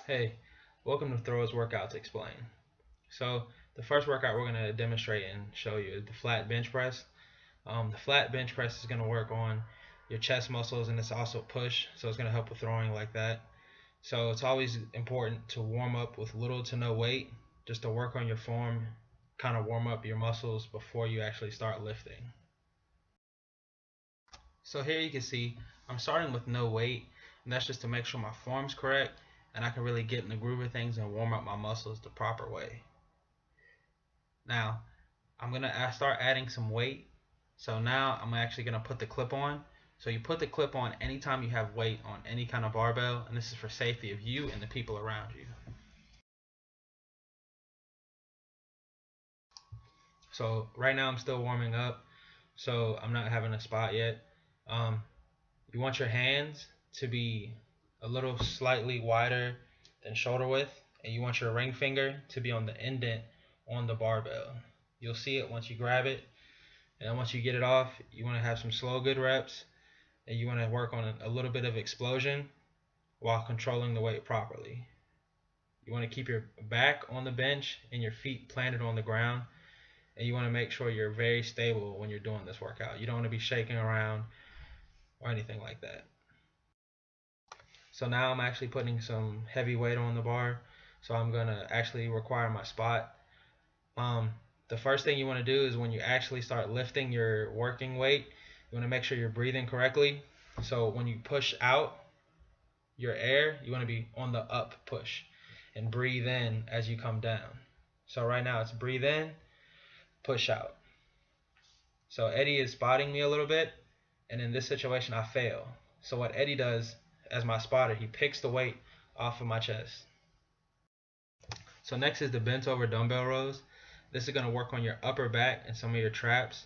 Hey, welcome to Throwers Workouts Explain. So the first workout we're going to demonstrate and show you is the flat bench press. The flat bench press is going to work on your chest muscles, and it's also push, so it's going to help with throwing like that. So it's always important to warm up with little to no weight, just to work on your form, kind of warm up your muscles before you actually start lifting. So here you can see I'm starting with no weight, and that's just to make sure my form's correct and I can really get in the groove of things and warm up my muscles the proper way. Now I'm gonna start adding some weight. So now I'm actually gonna put the clip on. So you put the clip on anytime you have weight on any kind of barbell, and this is for safety of you and the people around you. So right now I'm still warming up, so I'm not having a spot yet. You want your hands to be a little slightly wider than shoulder width, and you want your ring finger to be on the indent on the barbell. You'll see it once you grab it, and then once you get it off, you want to have some slow good reps, and you want to work on a little bit of explosion while controlling the weight properly. You want to keep your back on the bench and your feet planted on the ground, and you want to make sure you're very stable when you're doing this workout. You don't want to be shaking around or anything like that. So now I'm actually putting some heavy weight on the bar, so I'm gonna actually require my spot. The first thing you want to do is when you actually start lifting your working weight, you want to make sure you're breathing correctly. So when you push out your air, you want to be on the up push and breathe in as you come down. So right now it's breathe in, push out. So Eddie is spotting me a little bit, and in this situation I fail. So what Eddie does as my spotter, he picks the weight off of my chest. So next is the bent over dumbbell rows. This is going to work on your upper back and some of your traps.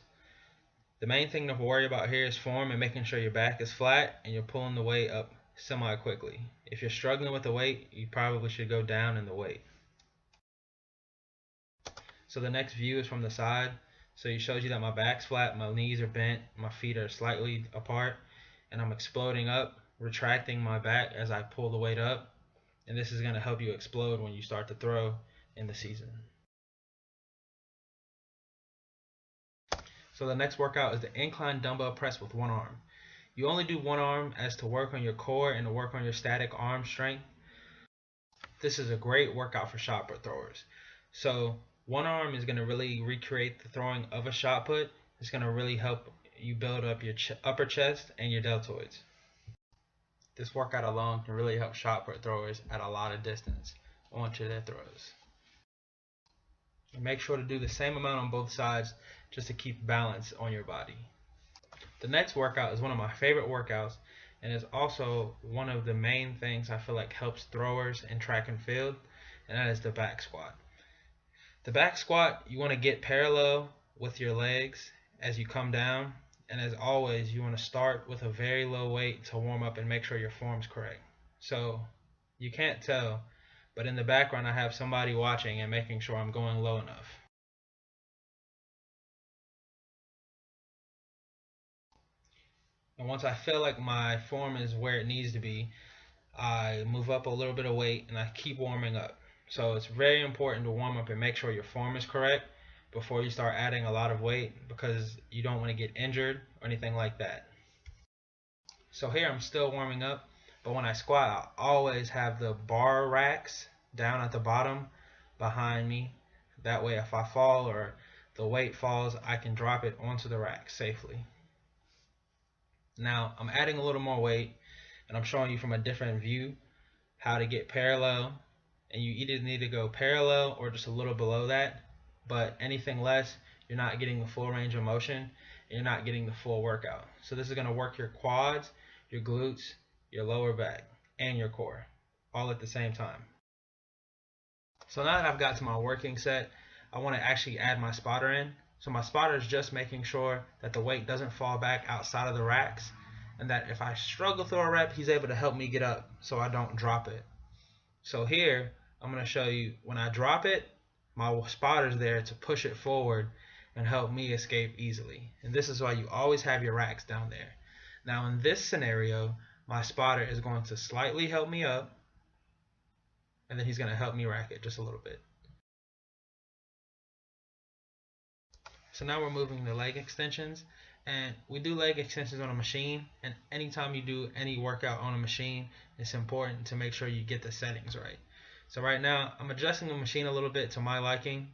The main thing to worry about here is form and making sure your back is flat and you're pulling the weight up semi-quickly. If you're struggling with the weight, you probably should go down in the weight. So the next view is from the side. So it shows you that my back's flat, my knees are bent, my feet are slightly apart, and I'm exploding up, retracting my back as I pull the weight up. And this is going to help you explode when you start to throw in the season. So the next workout is the incline dumbbell press with one arm. You only do one arm as to work on your core and to work on your static arm strength. This is a great workout for shot put throwers. So one arm is going to really recreate the throwing of a shot put. It's going to really help you build up your upper chest and your deltoids. This workout alone can really help shot put throwers at a lot of distance onto their throws. And make sure to do the same amount on both sides just to keep balance on your body. The next workout is one of my favorite workouts, and is also one of the main things I feel like helps throwers in track and field, and that is the back squat. The back squat, you want to get parallel with your legs as you come down, and as always, you want to start with a very low weight to warm up and make sure your form's correct. So you can't tell, but in the background I have somebody watching and making sure I'm going low enough. And once I feel like my form is where it needs to be, I move up a little bit of weight and I keep warming up. So it's very important to warm up and make sure your form is correct before you start adding a lot of weight, because you don't want to get injured or anything like that. So here I'm still warming up, but when I squat, I always have the bar racks down at the bottom behind me. That way if I fall or the weight falls, I can drop it onto the rack safely. Now I'm adding a little more weight, and I'm showing you from a different view how to get parallel, and you either need to go parallel or just a little below that, but anything less, you're not getting the full range of motion and you're not getting the full workout. So this is going to work your quads, your glutes, your lower back, and your core all at the same time. So now that I've got to my working set, I want to actually add my spotter in. So my spotter is just making sure that the weight doesn't fall back outside of the racks, and that if I struggle through a rep, he's able to help me get up so I don't drop it. So here I'm going to show you when I drop it, my spotter's there to push it forward and help me escape easily. And this is why you always have your racks down there. Now in this scenario, my spotter is going to slightly help me up, and then he's going to help me rack it just a little bit. So now we're moving to leg extensions, and we do leg extensions on a machine, and anytime you do any workout on a machine, it's important to make sure you get the settings right. So right now I'm adjusting the machine a little bit to my liking.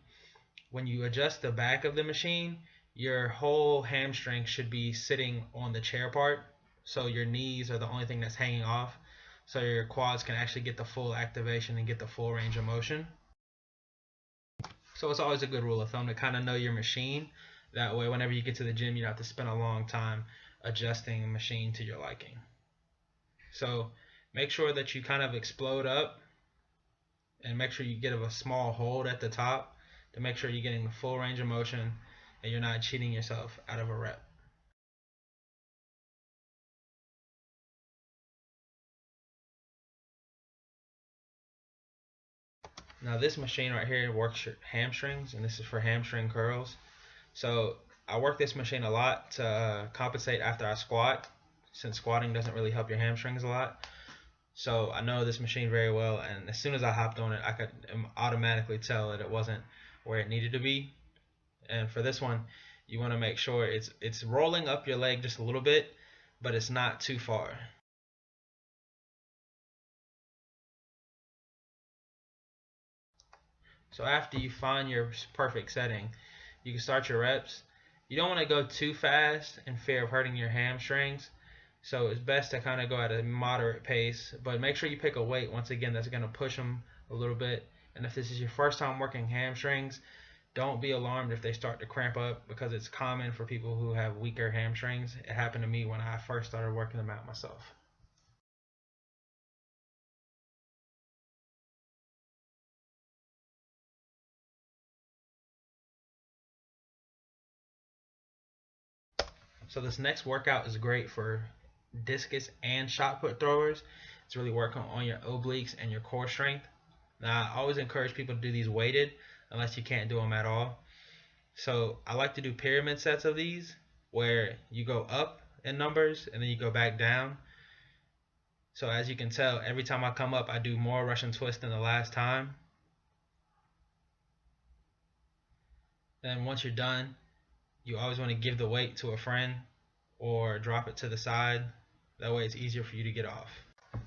When you adjust the back of the machine, your whole hamstring should be sitting on the chair part, so your knees are the only thing that's hanging off, so your quads can actually get the full activation and get the full range of motion. So it's always a good rule of thumb to kind of know your machine. That way whenever you get to the gym, you don't have to spend a long time adjusting the machine to your liking. So make sure that you kind of explode up, and make sure you get a small hold at the top to make sure you're getting the full range of motion and you're not cheating yourself out of a rep. Now this machine right here works your hamstrings, and this is for hamstring curls. So I work this machine a lot to compensate after I squat, since squatting doesn't really help your hamstrings a lot. So I know this machine very well, and as soon as I hopped on it, I could automatically tell that it wasn't where it needed to be. And for this one, you want to make sure it's rolling up your leg just a little bit, but it's not too far. So after you find your perfect setting, you can start your reps. You don't want to go too fast in fear of hurting your hamstrings. So it's best to kind of go at a moderate pace, but make sure you pick a weight, once again, that's going to push them a little bit. And if this is your first time working hamstrings, don't be alarmed if they start to cramp up, because it's common for people who have weaker hamstrings. It happened to me when I first started working them out myself. So this next workout is great for discus and shot put throwers. It's really working on your obliques and your core strength. Now I always encourage people to do these weighted unless you can't do them at all. So I like to do pyramid sets of these, where you go up in numbers and then you go back down. So as you can tell, every time I come up, I do more Russian twist than the last time. Then once you're done, you always want to give the weight to a friend or drop it to the side. That way it's easier for you to get off.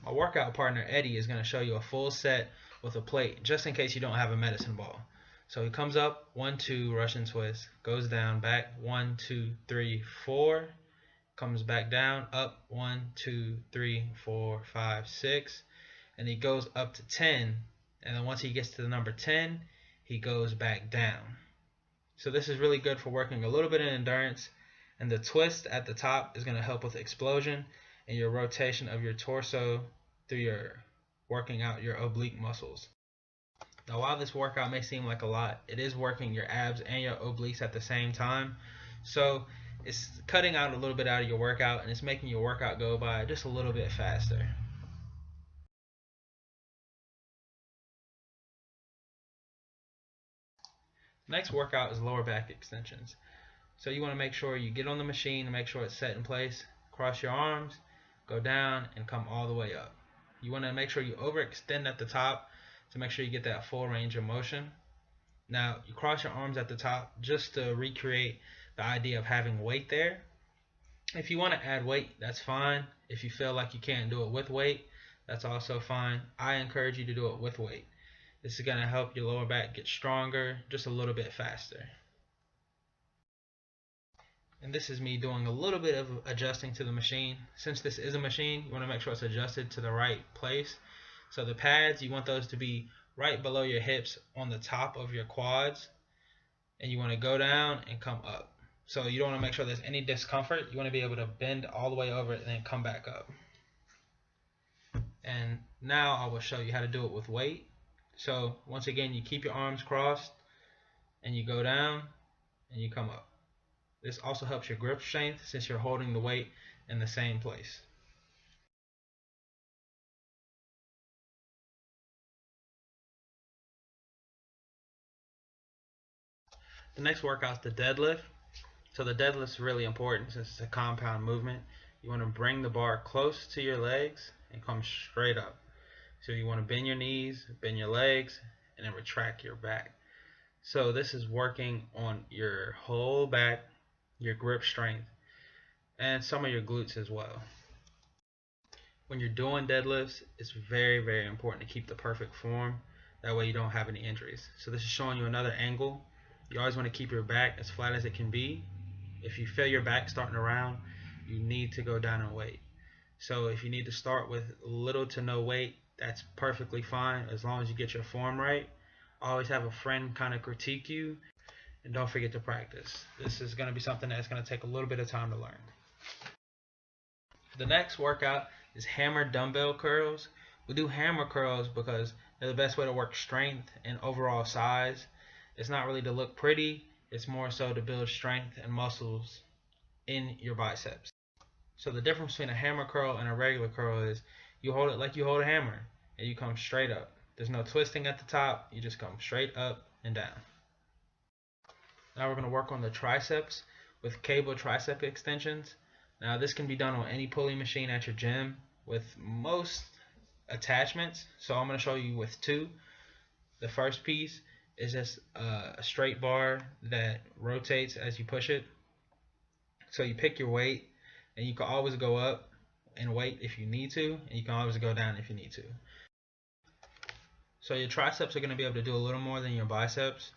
My workout partner Eddie is going to show you a full set with a plate, just in case you don't have a medicine ball. So he comes up, 1, 2, Russian twist, goes down, back, 1, 2, 3, 4, comes back down, up, 1, 2, 3, 4, 5, 6, and he goes up to 10, and then once he gets to the number 10, he goes back down. So this is really good for working a little bit of endurance, and the twist at the top is going to help with explosion and your rotation of your torso through your working out your oblique muscles. Now while this workout may seem like a lot, it is working your abs and your obliques at the same time. So it's cutting out a little bit out of your workout, and it's making your workout go by just a little bit faster. Next workout is lower back extensions. So you want to make sure you get on the machine and make sure it's set in place. Cross your arms, go down, and come all the way up. You want to make sure you overextend at the top to make sure you get that full range of motion. Now you cross your arms at the top just to recreate the idea of having weight there. If you want to add weight, that's fine. If you feel like you can't do it with weight, that's also fine. I encourage you to do it with weight. This is going to help your lower back get stronger just a little bit faster. And this is me doing a little bit of adjusting to the machine. Since this is a machine, you want to make sure it's adjusted to the right place. So the pads, you want those to be right below your hips on the top of your quads, and you want to go down and come up. So you don't want to make sure there's any discomfort. You want to be able to bend all the way over it and then come back up. And now I will show you how to do it with weight. So once again, you keep your arms crossed and you go down and you come up. This also helps your grip strength since you're holding the weight in the same place. The next workout is the deadlift. So the deadlift is really important since it's a compound movement. You want to bring the bar close to your legs and come straight up. So you want to bend your knees, bend your legs, and then retract your back. So this is working on your whole back, your grip strength, and some of your glutes as well. When you're doing deadlifts, it's very, very important to keep the perfect form. That way you don't have any injuries. So this is showing you another angle. You always want to keep your back as flat as it can be. If you feel your back starting to round, you need to go down in weight. So if you need to start with little to no weight, that's perfectly fine as long as you get your form right. Always have a friend kind of critique you, and don't forget to practice. This is going to be something that's going to take a little bit of time to learn. The next workout is hammer dumbbell curls. We do hammer curls because they're the best way to work strength and overall size. It's not really to look pretty, it's more so to build strength and muscles in your biceps. So the difference between a hammer curl and a regular curl is you hold it like you hold a hammer and you come straight up. There's no twisting at the top, you just come straight up and down. Now we're going to work on the triceps with cable tricep extensions. Now this can be done on any pulley machine at your gym with most attachments. So I'm going to show you with two. The first piece is just a straight bar that rotates as you push it. So you pick your weight, and you can always go up in weight if you need to, and you can always go down if you need to. So your triceps are going to be able to do a little more than your biceps.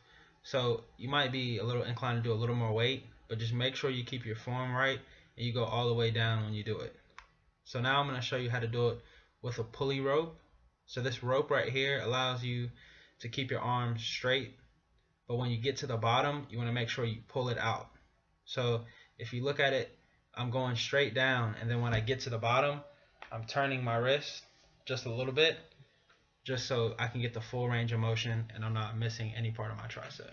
So you might be a little inclined to do a little more weight, but just make sure you keep your form right and you go all the way down when you do it. So now I'm going to show you how to do it with a pulley rope. So this rope right here allows you to keep your arms straight, but when you get to the bottom, you want to make sure you pull it out. So if you look at it, I'm going straight down, and then when I get to the bottom, I'm turning my wrist just a little bit, just so I can get the full range of motion and I'm not missing any part of my tricep.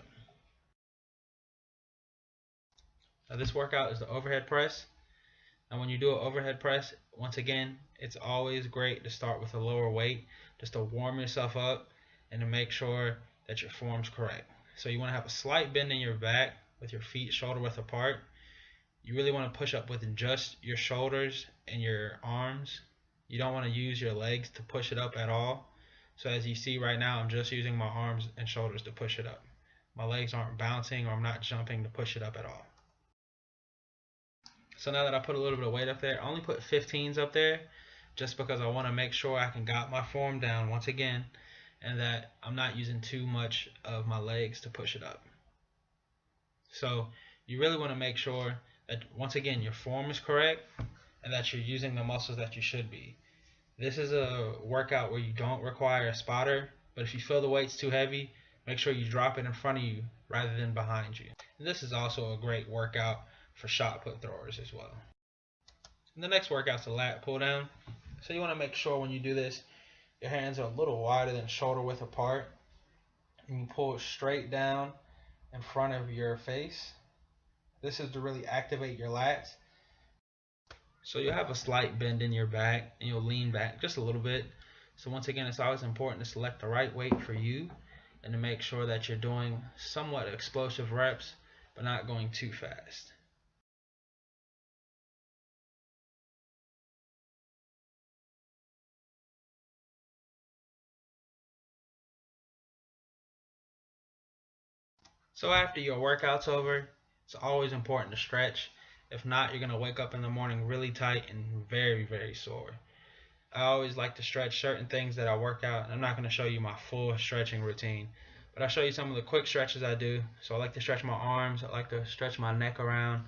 Now this workout is the overhead press. And when you do an overhead press, once again, it's always great to start with a lower weight just to warm yourself up and to make sure that your form's correct. So you want to have a slight bend in your back with your feet shoulder width apart. You really want to push up with just your shoulders and your arms. You don't want to use your legs to push it up at all. So as you see right now, I'm just using my arms and shoulders to push it up. My legs aren't bouncing, or I'm not jumping to push it up at all. So now that I put a little bit of weight up there, I only put 15s up there just because I want to make sure I can got my form down once again, and that I'm not using too much of my legs to push it up. So you really want to make sure that, once again, your form is correct and that you're using the muscles that you should be. This is a workout where you don't require a spotter, but if you feel the weight's too heavy, make sure you drop it in front of you rather than behind you. And this is also a great workout for shot put throwers as well. And the next workout's a lat pull down. So you want to make sure when you do this, your hands are a little wider than shoulder width apart, and you pull straight down in front of your face. This is to really activate your lats. So you'll have a slight bend in your back and you'll lean back just a little bit. So once again, it's always important to select the right weight for you and to make sure that you're doing somewhat explosive reps but not going too fast. So after your workout's over, it's always important to stretch. If not, you're going to wake up in the morning really tight and very, very sore. I always like to stretch certain things that I work out. I'm not going to show you my full stretching routine, but I'll show you some of the quick stretches I do. So I like to stretch my arms. I like to stretch my neck around.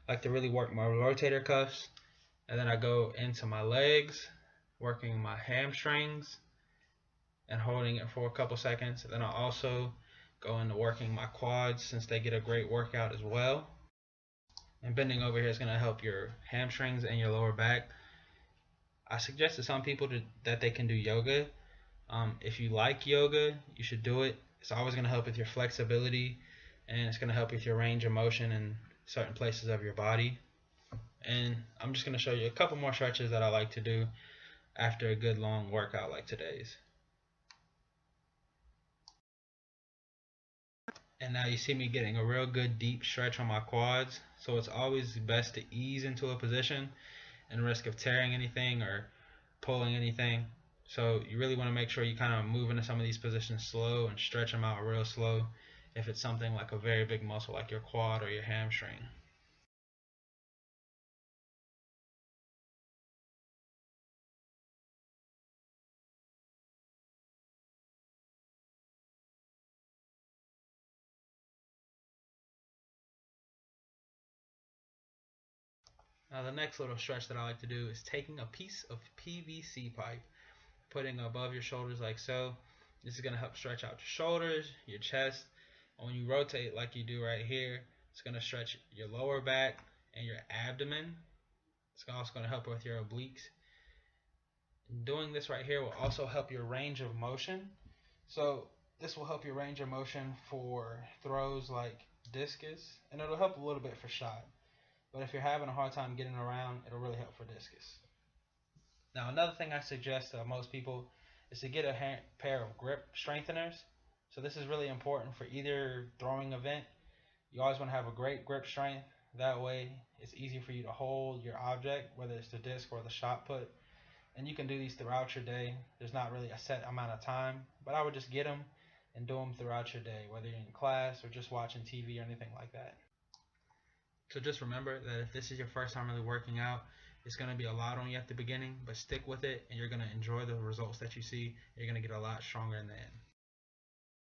I like to really work my rotator cuffs. And then I go into my legs, working my hamstrings and holding it for a couple seconds. And then I also go into working my quads, since they get a great workout as well. And bending over here is going to help your hamstrings and your lower back. I suggest to some people that they can do yoga. If you like yoga, you should do it. It's always going to help with your flexibility, and it's going to help with your range of motion in certain places of your body. And I'm just going to show you a couple more stretches that I like to do after a good long workout like today's. And now you see me getting a real good deep stretch on my quads. So it's always best to ease into a position and risk of tearing anything or pulling anything. So you really want to make sure you kind of move into some of these positions slow and stretch them out real slow if it's something like a very big muscle like your quad or your hamstring. Now the next little stretch that I like to do is taking a piece of PVC pipe, putting above your shoulders like so. This is going to help stretch out your shoulders, your chest. And when you rotate like you do right here, it's going to stretch your lower back and your abdomen. It's also going to help with your obliques. Doing this right here will also help your range of motion. So this will help your range of motion for throws like discus, and it'll help a little bit for shot. But if you're having a hard time getting around, it'll really help for discus. Now another thing I suggest to most people is to get a pair of grip strengtheners. So this is really important for either throwing event. You always want to have a great grip strength. That way it's easy for you to hold your object, whether it's the disc or the shot put. And you can do these throughout your day. There's not really a set amount of time, but I would just get them and do them throughout your day, whether you're in class or just watching TV or anything like that. So just remember that if this is your first time really working out, it's going to be a lot on you at the beginning, but stick with it and you're going to enjoy the results that you see. You're going to get a lot stronger in the end.